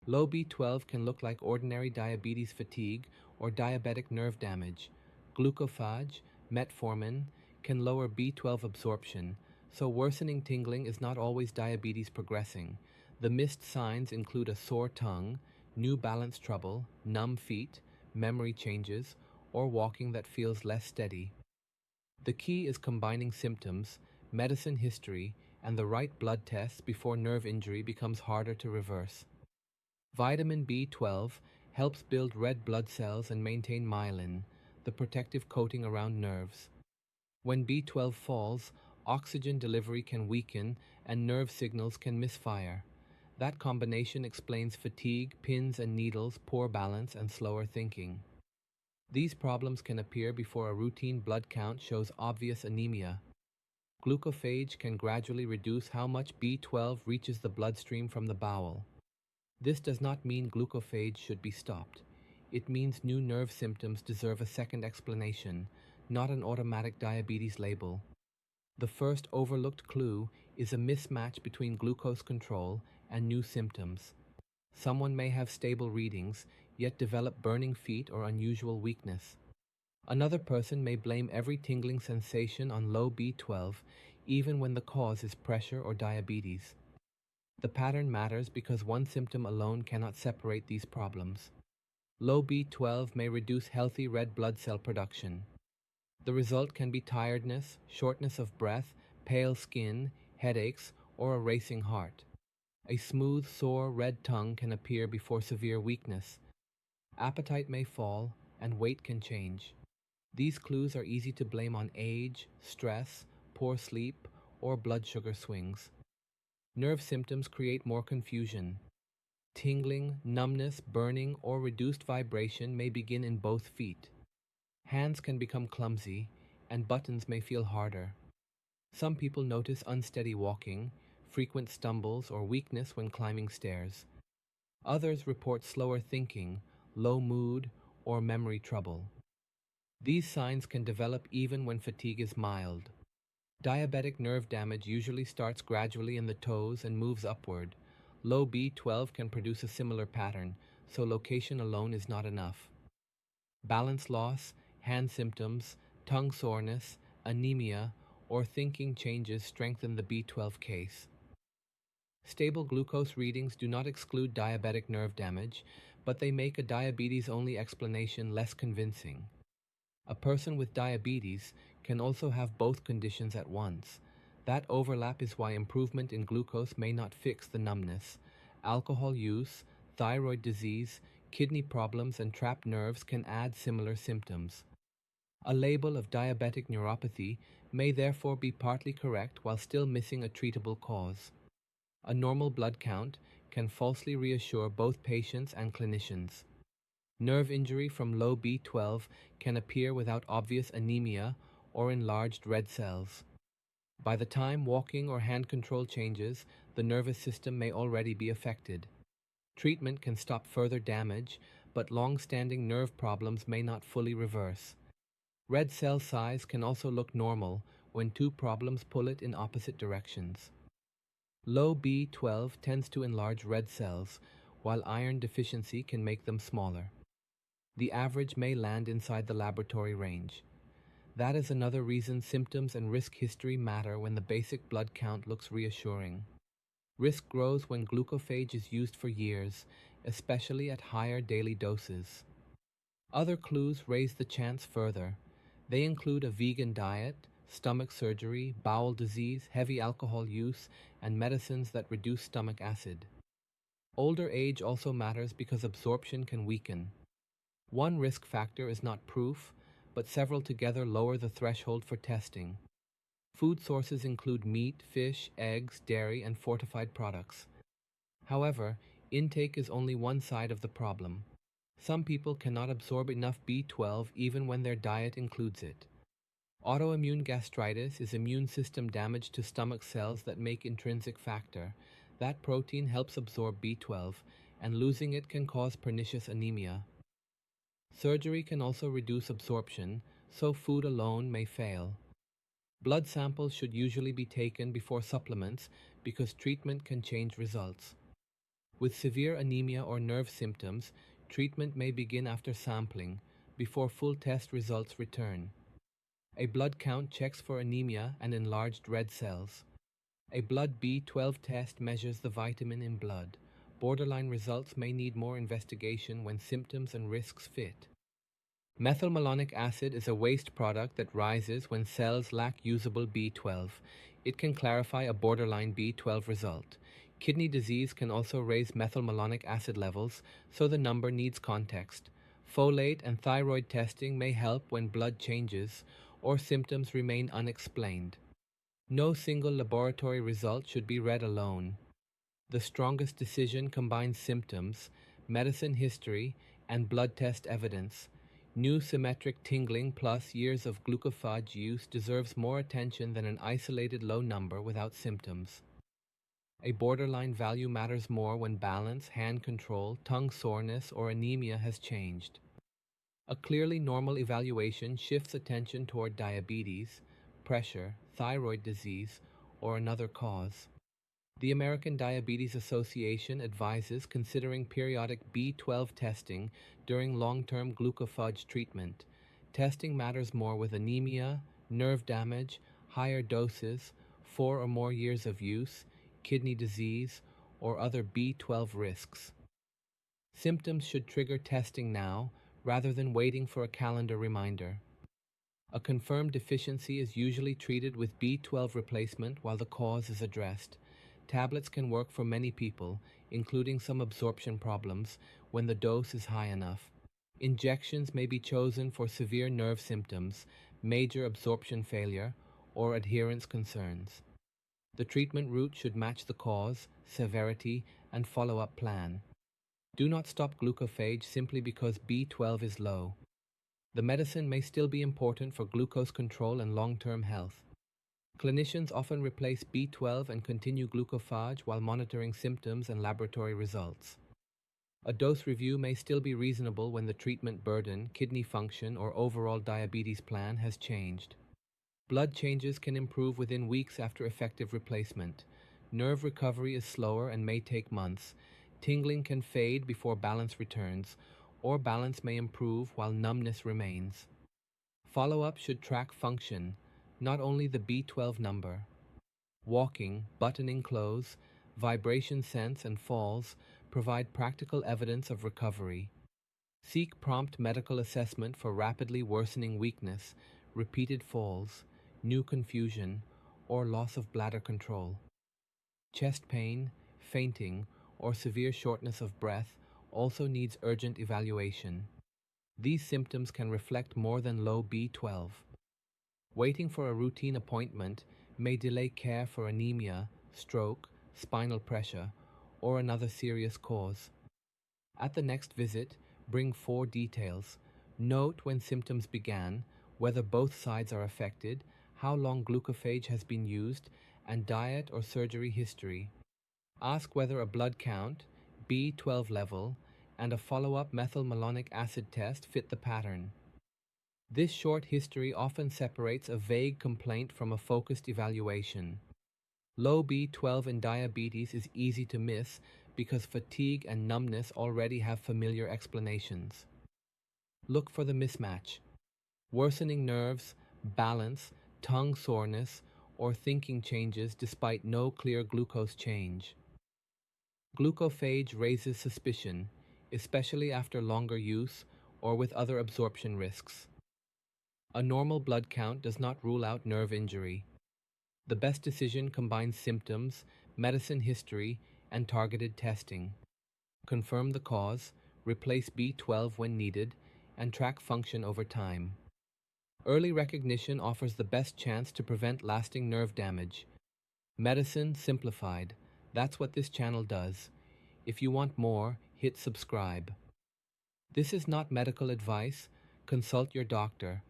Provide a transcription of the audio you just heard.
Low B12 can look like ordinary diabetes fatigue or diabetic nerve damage. Glucophage, metformin, can lower B12 absorption, so worsening tingling is not always diabetes progressing. The missed signs include a sore tongue, new balance trouble, numb feet, memory changes, or walking that feels less steady. The key is combining symptoms, medicine history, and the right blood tests before nerve injury becomes harder to reverse. Vitamin B12 helps build red blood cells and maintain myelin, the protective coating around nerves. When B12 falls, oxygen delivery can weaken and nerve signals can misfire. That combination explains fatigue, pins and needles, poor balance, and slower thinking. These problems can appear before a routine blood count shows obvious anemia. Glucophage can gradually reduce how much B12 reaches the bloodstream from the bowel. This does not mean glucophage should be stopped. It means new nerve symptoms deserve a second explanation, not an automatic diabetes label. The first overlooked clue is a mismatch between glucose control and new symptoms. Someone may have stable readings, yet develop burning feet or unusual weakness. Another person may blame every tingling sensation on low B12, even when the cause is pressure or diabetes. The pattern matters because one symptom alone cannot separate these problems. Low B12 may reduce healthy red blood cell production. The result can be tiredness, shortness of breath, pale skin, headaches, or a racing heart. A smooth, sore, red tongue can appear before severe weakness. Appetite may fall, and weight can change. These clues are easy to blame on age, stress, poor sleep, or blood sugar swings. Nerve symptoms create more confusion. Tingling, numbness, burning, or reduced vibration may begin in both feet. Hands can become clumsy, and buttons may feel harder. Some people notice unsteady walking, frequent stumbles, or weakness when climbing stairs. Others report slower thinking, low mood, or memory trouble. These signs can develop even when fatigue is mild. Diabetic nerve damage usually starts gradually in the toes and moves upward. Low B12 can produce a similar pattern, so location alone is not enough. Balance loss, hand symptoms, tongue soreness, anemia, or thinking changes strengthen the B12 case. Stable glucose readings do not exclude diabetic nerve damage, but they make a diabetes-only explanation less convincing. A person with diabetes can also have both conditions at once. That overlap is why improvement in glucose may not fix the numbness. Alcohol use, thyroid disease, kidney problems, and trapped nerves can add similar symptoms. A label of diabetic neuropathy may therefore be partly correct while still missing a treatable cause. A normal blood count can falsely reassure both patients and clinicians. Nerve injury from low B12 can appear without obvious anemia or enlarged red cells. By the time walking or hand control changes, the nervous system may already be affected. Treatment can stop further damage, but long-standing nerve problems may not fully reverse. Red cell size can also look normal when two problems pull it in opposite directions. Low B12 tends to enlarge red cells, while iron deficiency can make them smaller. The average may land inside the laboratory range. That is another reason symptoms and risk history matter when the basic blood count looks reassuring. Risk grows when glucophage is used for years, especially at higher daily doses. Other clues raise the chance further. They include a vegan diet, stomach surgery, bowel disease, heavy alcohol use, and medicines that reduce stomach acid. Older age also matters because absorption can weaken. One risk factor is not proof, but several together lower the threshold for testing. Food sources include meat, fish, eggs, dairy, and fortified products. However, intake is only one side of the problem. Some people cannot absorb enough B12 even when their diet includes it. Autoimmune gastritis is immune system damage to stomach cells that make intrinsic factor. That protein helps absorb B12, and losing it can cause pernicious anemia. Surgery can also reduce absorption, so food alone may fail. Blood samples should usually be taken before supplements because treatment can change results. With severe anemia or nerve symptoms, treatment may begin after sampling, before full test results return. A blood count checks for anemia and enlarged red cells. A blood B12 test measures the vitamin in blood. Borderline results may need more investigation when symptoms and risks fit. Methylmalonic acid is a waste product that rises when cells lack usable B12. It can clarify a borderline B12 result. Kidney disease can also raise methylmalonic acid levels, so the number needs context. Folate and thyroid testing may help when blood changes or symptoms remain unexplained. No single laboratory result should be read alone. The strongest decision combines symptoms, medicine history, and blood test evidence. New symmetric tingling plus years of glucophage use deserves more attention than an isolated low number without symptoms. A borderline value matters more when balance, hand control, tongue soreness, or anemia has changed. A clearly normal evaluation shifts attention toward diabetes, pressure, thyroid disease, or another cause. The American Diabetes Association advises considering periodic B12 testing during long-term glucophage treatment. Testing matters more with anemia, nerve damage, higher doses, 4 or more years of use, kidney disease, or other B12 risks. Symptoms should trigger testing now rather than waiting for a calendar reminder. A confirmed deficiency is usually treated with B12 replacement while the cause is addressed. Tablets can work for many people, including some absorption problems, when the dose is high enough. Injections may be chosen for severe nerve symptoms, major absorption failure, or adherence concerns. The treatment route should match the cause, severity, and follow-up plan. Do not stop glucophage simply because B12 is low. The medicine may still be important for glucose control and long-term health. Clinicians often replace B12 and continue glucophage while monitoring symptoms and laboratory results. A dose review may still be reasonable when the treatment burden, kidney function, or overall diabetes plan has changed. Blood changes can improve within weeks after effective replacement. Nerve recovery is slower and may take months. Tingling can fade before balance returns, or balance may improve while numbness remains. Follow-up should track function, not only the B12 number. Walking, buttoning clothes, vibration sense, and falls provide practical evidence of recovery. Seek prompt medical assessment for rapidly worsening weakness, repeated falls, new confusion, or loss of bladder control. Chest pain, fainting, or severe shortness of breath also needs urgent evaluation. These symptoms can reflect more than low B12. Waiting for a routine appointment may delay care for anemia, stroke, spinal pressure, or another serious cause. At the next visit, bring 4 details. Note when symptoms began, whether both sides are affected, how long glucophage has been used, and diet or surgery history. Ask whether a blood count, B12 level, and a follow-up methylmalonic acid test fit the pattern. This short history often separates a vague complaint from a focused evaluation. Low B12 in diabetes is easy to miss because fatigue and numbness already have familiar explanations. Look for the mismatch. Worsening nerves, balance, tongue soreness, or thinking changes despite no clear glucose change. Glucophage raises suspicion, especially after longer use or with other absorption risks. A normal blood count does not rule out nerve injury. The best decision combines symptoms, medicine history, and targeted testing. Confirm the cause, replace B12 when needed, and track function over time. Early recognition offers the best chance to prevent lasting nerve damage. Medicine simplified. That's what this channel does. If you want more, hit subscribe. This is not medical advice. Consult your doctor.